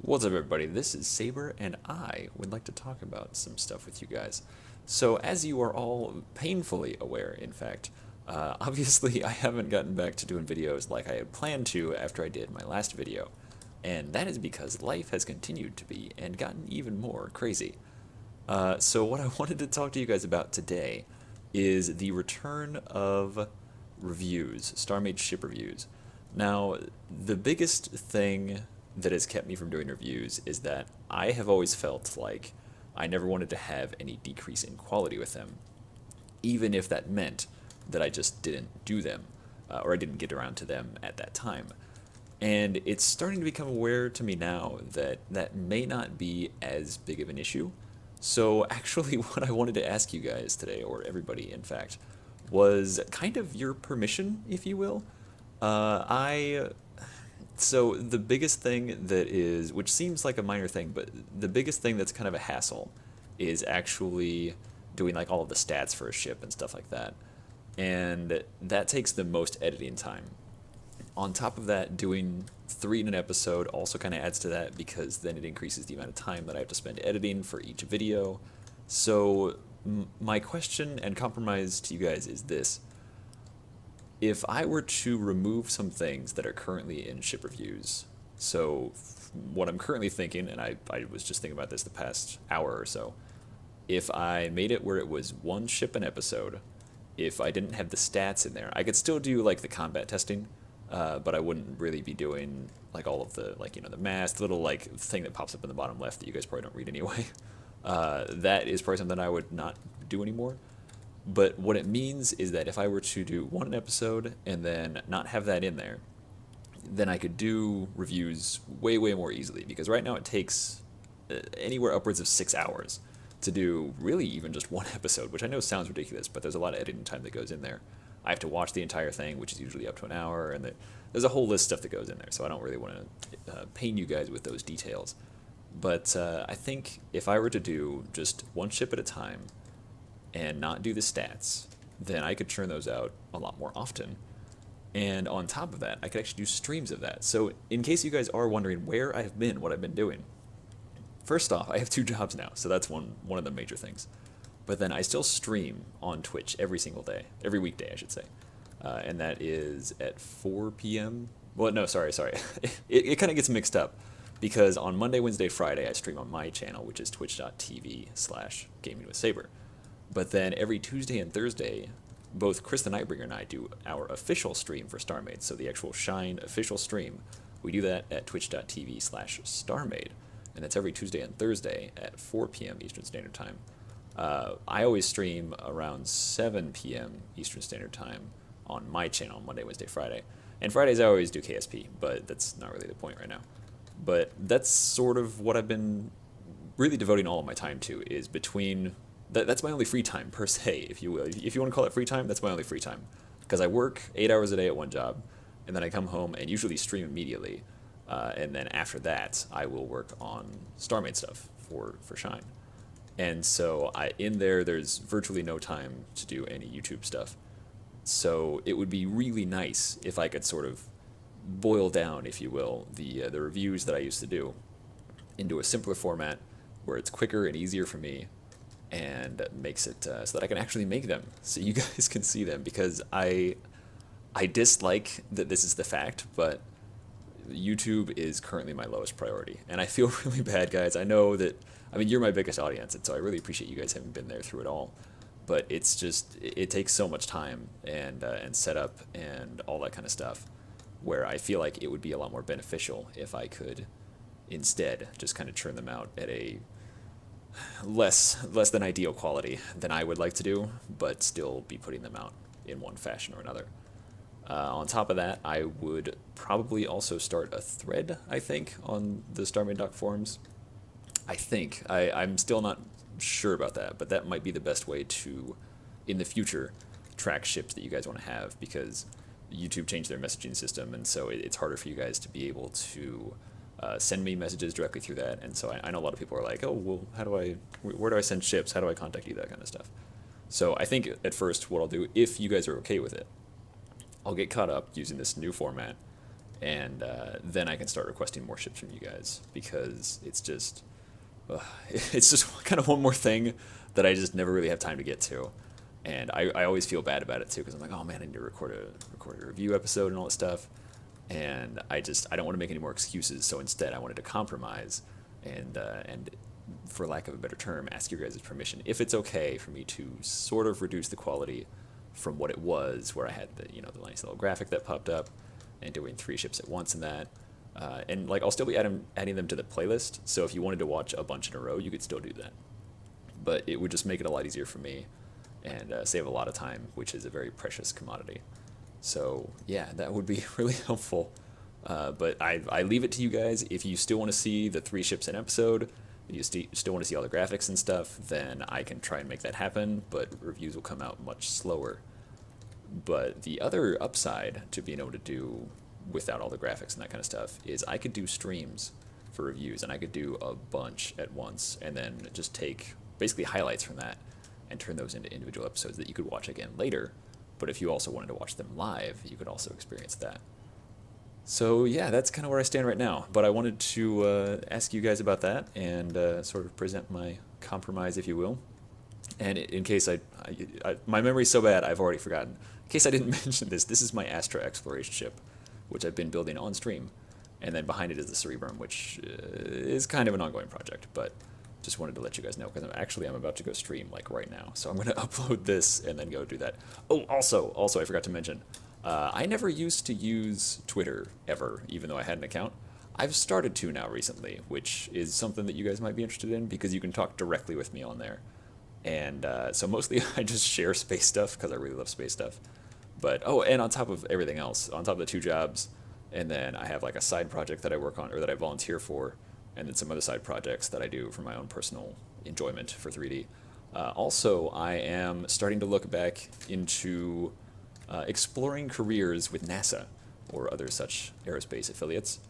What's up, everybody? This is Saber, and I would like to talk about some stuff with you guys. So, as you are all painfully aware, in fact, obviously I haven't gotten back to doing videos like I had planned to after I did my last video, and that is because life has continued to be and gotten even more crazy. So, what I wanted to talk to you guys about today is the return of reviews, StarMade ship reviews. Now, the biggest thing that has kept me from doing reviews is that I have always felt like I never wanted to have any decrease in quality with them, even if that meant that I just didn't do them, or I didn't get around to them at that time. And it's starting to become aware to me now that that may not be as big of an issue. So, actually, what I wanted to ask you guys today, or everybody in fact, was kind of your permission, if you will. I so the biggest thing that is, which seems like a minor thing, but the biggest thing that's kind of a hassle is actually doing like all of the stats for a ship and stuff like that. And that takes the most editing time. On top of that, doing three in an episode also kind of adds to that because then it increases the amount of time that I have to spend editing for each video. So, my question and compromise to you guys is this: if I were to remove some things that are currently in ship reviews, so what I'm currently thinking, and I was just thinking about this the past hour or so, if I made it where it was one ship an episode, if I didn't have the stats in there, I could still do like the combat testing, but I wouldn't really be doing like all of the, like, the math, the little like thing that pops up in the bottom left that you guys probably don't read anyway. That is probably something I would not do anymore. But what it means is that if I were to do one episode and then not have that in there, then I could do reviews way, way more easily. Because right now it takes anywhere upwards of 6 hours to do really even just one episode, which I know sounds ridiculous, but there's a lot of editing time that goes in there. I have to watch the entire thing, which is usually up to an hour, and there's a whole list of stuff that goes in there. So I don't really want to pain you guys with those details. But I think if I were to do just one ship at a time, and not do the stats, then I could churn those out a lot more often. And on top of that, I could actually do streams of that. So, in case you guys are wondering where I've been, what I've been doing, first off, I have two jobs now, so that's one of the major things. But then I still stream on Twitch every single day, every weekday, I should say. And that is at 4 p.m. Well, no, sorry. it kind of gets mixed up because on Monday, Wednesday, Friday, I stream on my channel, which is twitch.tv/gamingwithsaber. But then every Tuesday and Thursday, both Chris the Nightbringer and I do our official stream for StarMade. So the actual Shine official stream, we do that at twitch.tv/StarMade. And that's every Tuesday and Thursday at 4 p.m. Eastern Standard Time. I always stream around 7 p.m. Eastern Standard Time on my channel, Monday, Wednesday, Friday. And Fridays I always do KSP, but that's not really the point right now. But that's sort of what I've been really devoting all of my time to, is between that's my only free time, per se, if you will. If you want to call it free time, that's my only free time. Because I work 8 hours a day at one job, and then I come home and usually stream immediately. And then after that, I will work on StarMade stuff for Shine. And so in there's virtually no time to do any YouTube stuff. So it would be really nice if I could sort of boil down, if you will, the reviews that I used to do into a simpler format where it's quicker and easier for me, and makes it so that I can actually make them so you guys can see them, because I dislike that this is the fact, but YouTube is currently my lowest priority, and I feel really bad, guys. I know that, I mean, you're my biggest audience, and so I really appreciate you guys having been there through it all, but it's just, it takes so much time and setup and all that kind of stuff, where I feel like it would be a lot more beneficial if I could instead just kind of churn them out at a less than ideal quality than I would like to do, but still be putting them out in one fashion or another. On top of that, I would probably also start a thread, I think, on the StarMade Doc forums. I think. I'm still not sure about that, but that might be the best way to, in the future, track ships that you guys want to have, because YouTube changed their messaging system, and so it's harder for you guys to be able to send me messages directly through that. And so I know a lot of people are like, oh, well, where do I send ships? How do I contact you? That kind of stuff. So I think at first what I'll do, if you guys are okay with it, I'll get caught up using this new format, and then I can start requesting more ships from you guys, because it's just kind of one more thing that I just never really have time to get to. And I always feel bad about it too, because I'm like, oh man, I need to record a review episode and all that stuff. And I don't want to make any more excuses. So instead, I wanted to compromise, and for lack of a better term, ask your guys' permission if it's okay for me to sort of reduce the quality from what it was, where I had the nice little graphic that popped up, and doing 3 ships at once in that. And like I'll still be adding them to the playlist. So if you wanted to watch a bunch in a row, you could still do that. But it would just make it a lot easier for me, and save a lot of time, which is a very precious commodity. So yeah, that would be really helpful. But I leave it to you guys. If you still want to see the 3 ships an episode, you still want to see all the graphics and stuff, then I can try and make that happen, but reviews will come out much slower. But the other upside to being able to do without all the graphics and that kind of stuff is I could do streams for reviews, and I could do a bunch at once, and then just take basically highlights from that and turn those into individual episodes that you could watch again later. But if you also wanted to watch them live, you could also experience that. So yeah, that's kind of where I stand right now. But I wanted to ask you guys about that, and sort of present my compromise, if you will. And in case my memory's so bad, I've already forgotten. In case I didn't mention this is my Astra exploration ship, which I've been building on stream. And then behind it is the Cerebrum, which is kind of an ongoing project, but just wanted to let you guys know, because I'm about to go stream like right now. So I'm going to upload this and then go do that. Oh, also I forgot to mention, I never used to use Twitter ever, even though I had an account. I've started to now recently, which is something that you guys might be interested in, because you can talk directly with me on there. And so mostly I just share space stuff, because I really love space stuff. But, oh, and on top of everything else, on top of the 2 jobs, and then I have like a side project that I work on, or that I volunteer for, and then some other side projects that I do for my own personal enjoyment for 3D. Also, I am starting to look back into exploring careers with NASA or other such aerospace affiliates.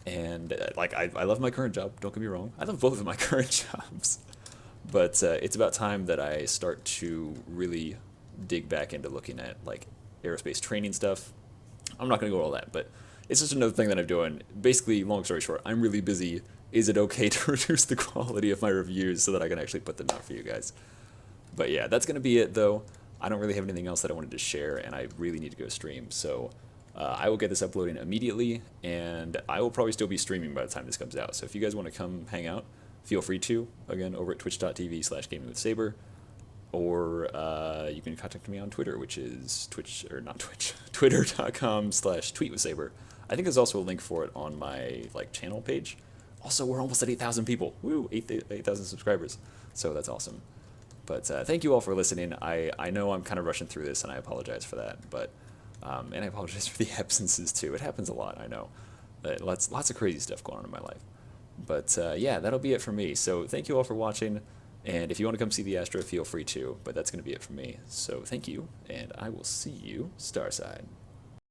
And I love my current job, don't get me wrong. I love both of my current jobs. But it's about time that I start to really dig back into looking at like aerospace training stuff. I'm not going to go all that, but it's just another thing that I'm doing. Basically, long story short, I'm really busy. Is it okay to reduce the quality of my reviews so that I can actually put them out for you guys? But yeah, that's going to be it, though. I don't really have anything else that I wanted to share, and I really need to go stream. So I will get this uploading immediately, and I will probably still be streaming by the time this comes out. So if you guys want to come hang out, feel free to, again, over at twitch.tv/gamingwithsaber, or you can contact me on Twitter, which is twitter.com/tweetwithsaber. I think there's also a link for it on my channel page. Also, we're almost at 8,000 people. Woo, 8,000 subscribers. So that's awesome. But thank you all for listening. I know I'm kind of rushing through this, and I apologize for that. But and I apologize for the absences too. It happens a lot, I know. Lots of crazy stuff going on in my life. But yeah, that'll be it for me. So thank you all for watching. And if you want to come see the Astra, feel free to. But that's going to be it for me. So thank you, and I will see you Starside.